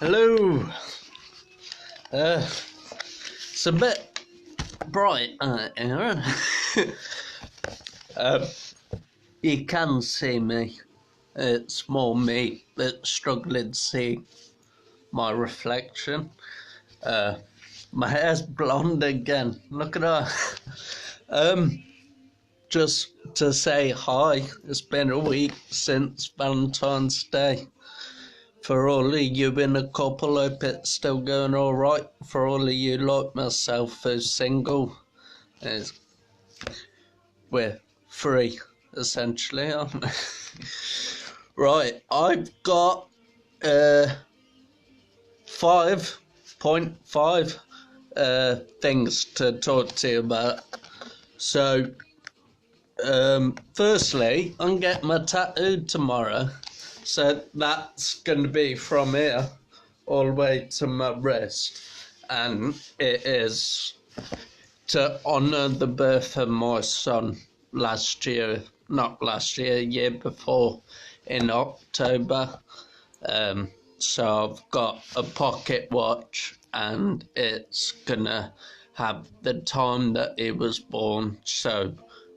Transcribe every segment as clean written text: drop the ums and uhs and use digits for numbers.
Hello. It's a bit bright here. You can see me. It's more me that's struggling to see my reflection. My hair's blonde again. Look at that. Just to say hi. It's been a week since Valentine's Day. For all of you in a couple, hope it's still going all right. For all of you like myself who's single, we're free, essentially, aren't we? Right, I've got 5.5 things to talk to you about. So, firstly, I'm getting my tattooed tomorrow. So that's going to be from here all the way to my wrist, and it is to honour the birth of my son year before, in October. So I've got a pocket watch, and it's going to have the time that he was born, so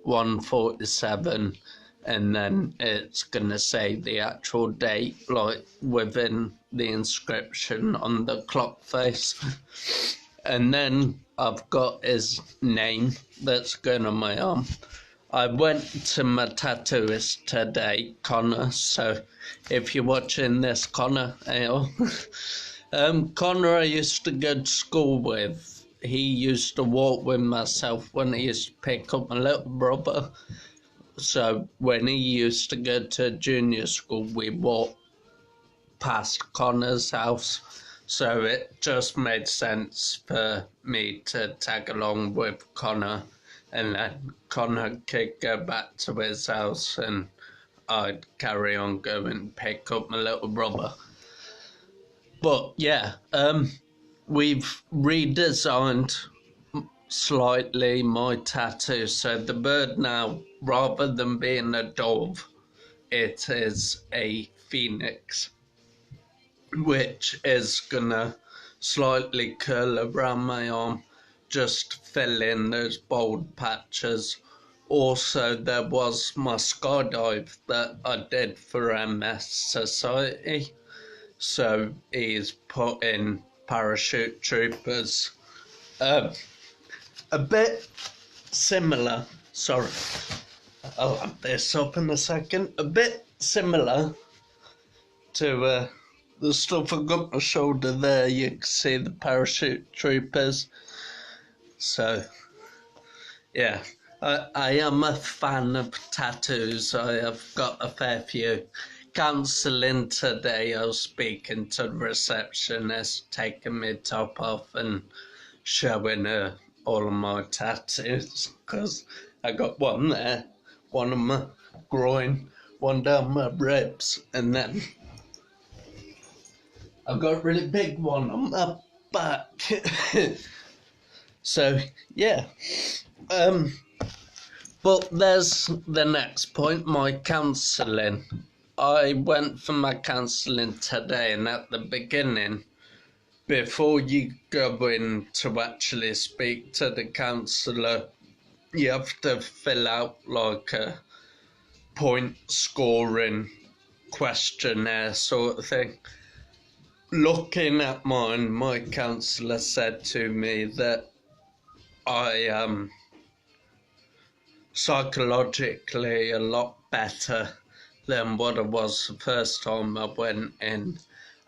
1:47. And then it's going to say the actual date, like within the inscription on the clock face. And then I've got his name that's going on my arm. I went to my tattooist today, Connor, so if you're watching this, Connor, Connor I used to go to school with. He used to walk with myself when he used to pick up my little brother. So when he used to go to junior school, we walked past Connor's house. So it just made sense for me to tag along with Connor, and then Connor could go back to his house and I'd carry on going and pick up my little brother. But yeah, we've redesigned slightly my tattoo. So the bird now, rather than being a dove, it is a phoenix, which is gonna slightly curl around my arm, just fill in those bold patches. Also, there was my skydive that I did for MS Society, so he's put in parachute troopers. A bit similar, sorry, I'll have this up in a second, a bit similar to the stuff I've got on my shoulder there. You can see the parachute troopers. So, yeah, I am a fan of tattoos. I have got a fair few. Counselling today, I was speaking to the receptionist, taking my top off and showing her all of my tattoos, because I got one there, one on my groin, one down my ribs, and then I've got a really big one on my back. So yeah, but there's the next point, my counselling. I went for my counselling today, and at the beginning, before you go in to actually speak to the counsellor, you have to fill out like a point scoring questionnaire sort of thing. Looking at mine, my counsellor said to me that I am psychologically a lot better than what I was the first time I went in.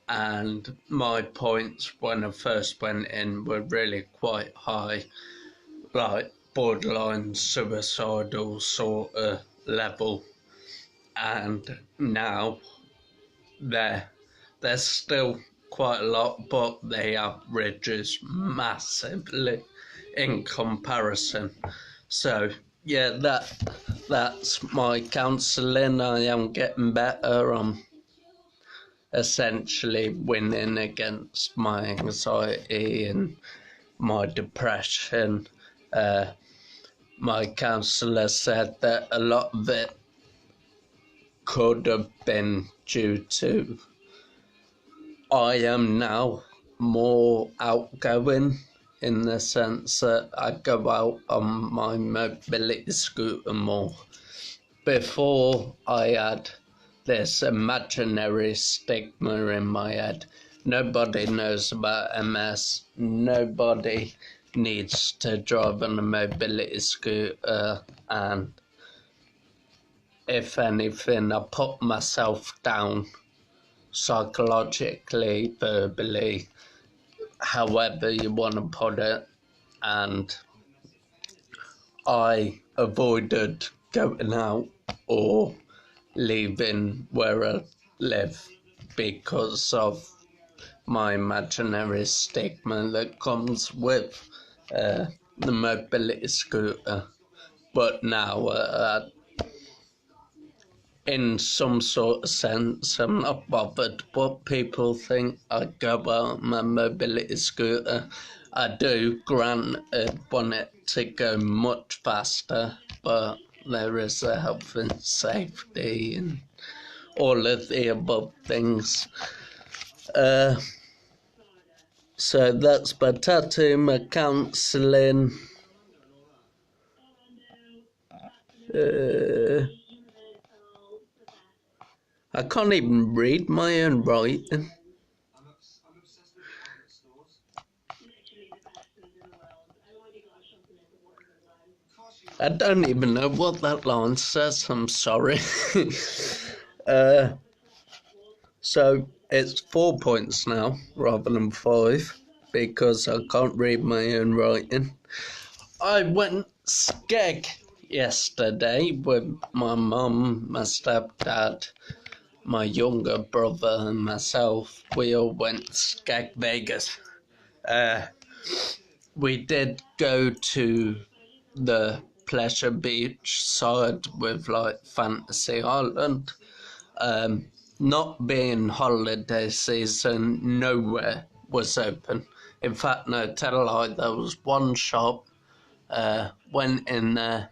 And my points when I first went in were really quite high, like borderline suicidal sort of level. And now they're still quite a lot, but they have reduced massively in comparison. So yeah, that's my counselling. I am getting better. I'm essentially winning against my anxiety and my depression. My counsellor said that a lot of it could have been due to I am now more outgoing in the sense that I go out on my mobility scooter more. Before, I had this imaginary stigma in my head. Nobody knows about MS. Nobody needs to drive on a mobility scooter. And if anything, I put myself down psychologically, verbally, however you want to put it. And I avoided going out or leaving where I live because of my imaginary stigma that comes with the mobility scooter. But now, in some sort of sense, I'm not bothered what people think. I go out on my mobility scooter. I do, granted, want it to go much faster, but there is a health and safety and all of the above things. So that's my tattoo, my counselling. I can't even read my own writing. I don't even know what that line says, I'm sorry. So it's 4 points now rather than 5 because I can't read my own writing. I went skeg yesterday with my mum, my stepdad, my younger brother and myself. We all went skeg Vegas. We did go to the Pleasure Beach side with like Fantasy Island. Not being holiday season, nowhere was open. In fact, no, tell a lie, there was one shop, went in there,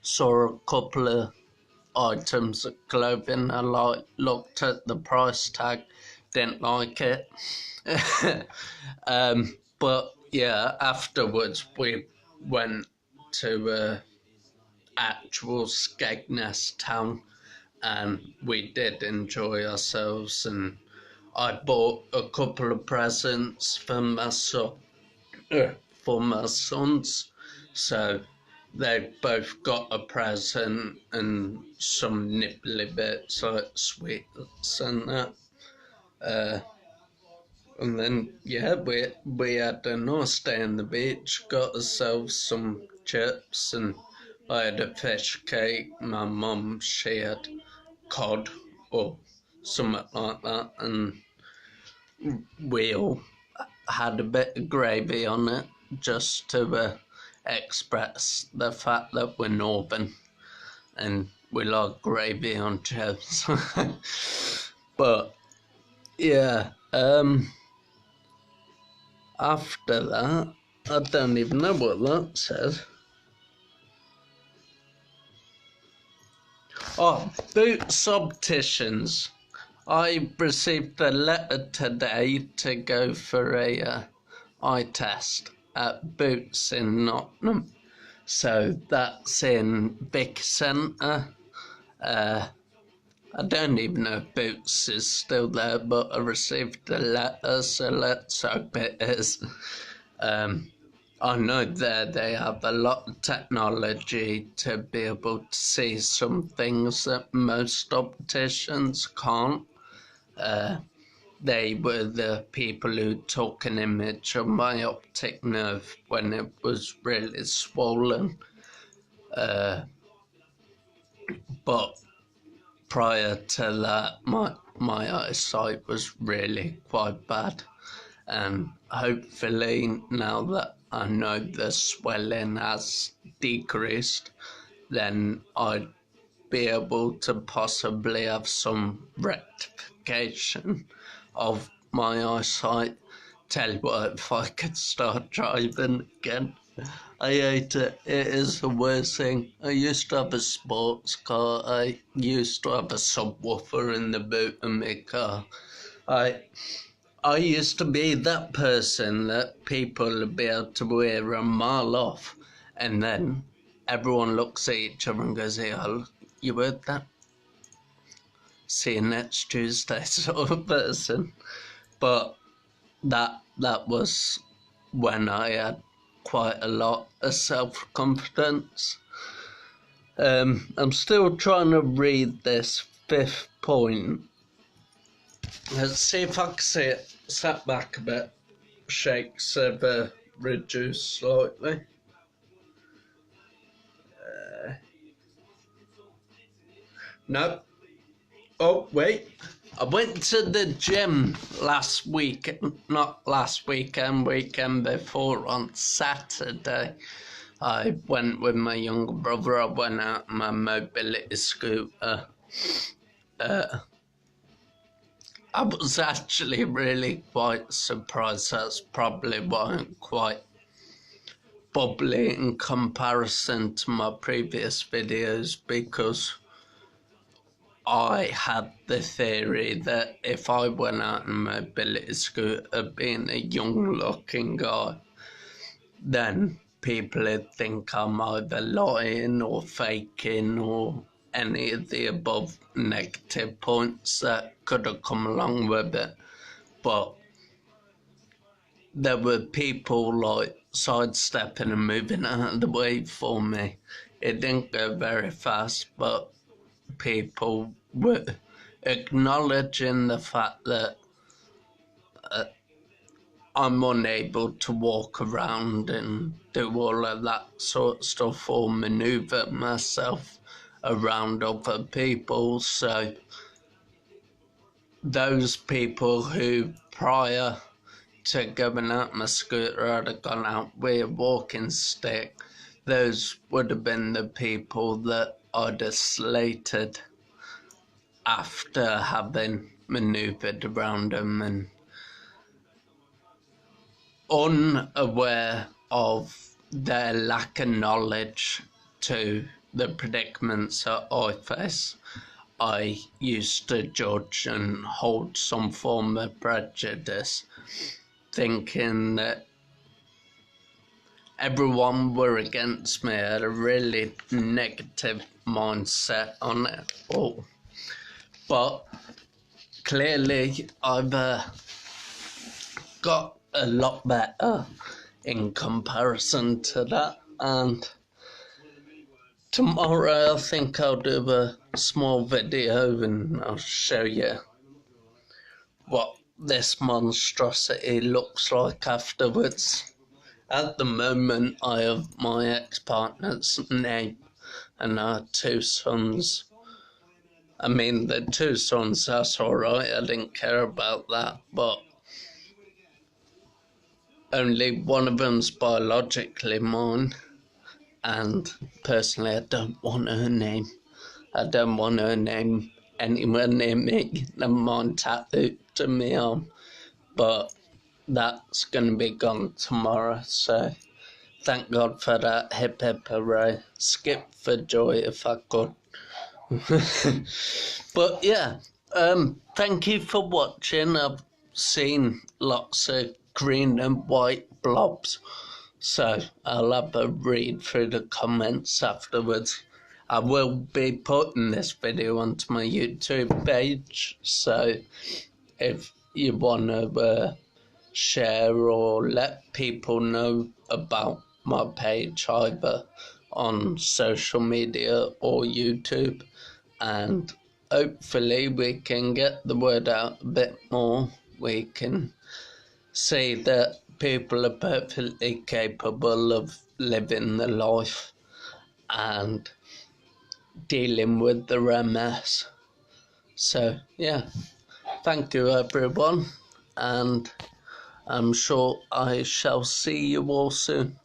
saw a couple of items of clothing I looked at the price tag, didn't like it. But yeah, afterwards we went to actual Skegness town and we did enjoy ourselves, and I bought a couple of presents for my sons, so they both got a present and some nibbly bits like sweets and that. And then, yeah, we had a nice day on the beach, got ourselves some chips, and I had a fish cake. My mum, she had cod or something like that, and we all had a bit of gravy on it just to express the fact that we're northern and we like gravy on chips. But yeah, after that, I don't even know what that says. Oh, Boots Opticians. I received a letter today to go for a eye test at Boots in Nottingham. So that's in Vic Centre. I don't even know if Boots is still there, but I received a letter, so let's hope it is. I know there they have a lot of technology to be able to see some things that most opticians can't. They were the people who took an image of my optic nerve when it was really swollen. But prior to that, my eyesight was really quite bad. And hopefully now that I know the swelling has decreased, then I'd be able to possibly have some rectification of my eyesight. Tell you what, if I could start driving again, I hate it. It is the worst thing. I used to have a sports car. I used to have a subwoofer in the boot of my car. I used to be that person that people would be able to wear a mile off, and then everyone looks at each other and goes, "Hey, you heard that? See you next Tuesday," sort of person. But that was when I had quite a lot of self-confidence. I'm still trying to read this 5th point. Let's see if I can see it sat back a bit. Shakes have reduced slightly. No. Oh, wait. I went to the gym last week, not last weekend, weekend before, on Saturday. I went with my younger brother. I went out on my mobility scooter. I was actually really quite surprised. That's probably why I'm quite bubbly in comparison to my previous videos, because I had the theory that if I went out on a mobility scooter being a young looking guy, then people would think I'm either lying or faking or any of the above negative points that could have come along with it. But there were people like sidestepping and moving out of the way for me. It didn't go very fast, but people were acknowledging the fact that I'm unable to walk around and do all of that sort of stuff or maneuver myself around other people. So those people who prior to going out my scooter had have gone out with a walking stick, those would have been the people that I'd have slated after having manoeuvred around them, and unaware of their lack of knowledge to the predicaments that I face. I used to judge and hold some form of prejudice, thinking that everyone were against me. I had a really negative mindset on it all. But clearly I've got a lot better in comparison to that, and tomorrow I think I'll do a small video and I'll show you what this monstrosity looks like afterwards. At the moment I have my ex-partner's name and our 2 sons. I mean, the 2 sons, that's alright, I didn't care about that, but only one of them's biologically mine, and personally I don't want her name. I don't want her name anywhere near me, never mind tattooed to me arm, but that's going to be gone tomorrow, so thank God for that. Hip hip hooray, skip for joy if I could. But yeah, thank you for watching. I've seen lots of green and white blobs, so I'll have a read through the comments afterwards. I will be putting this video onto my YouTube page, so if you want to share or let people know about my page either on social media or YouTube, and hopefully we can get the word out a bit more. We can see that people are perfectly capable of living the life and dealing with their MS. So yeah, thank you everyone, and I'm sure I shall see you all soon.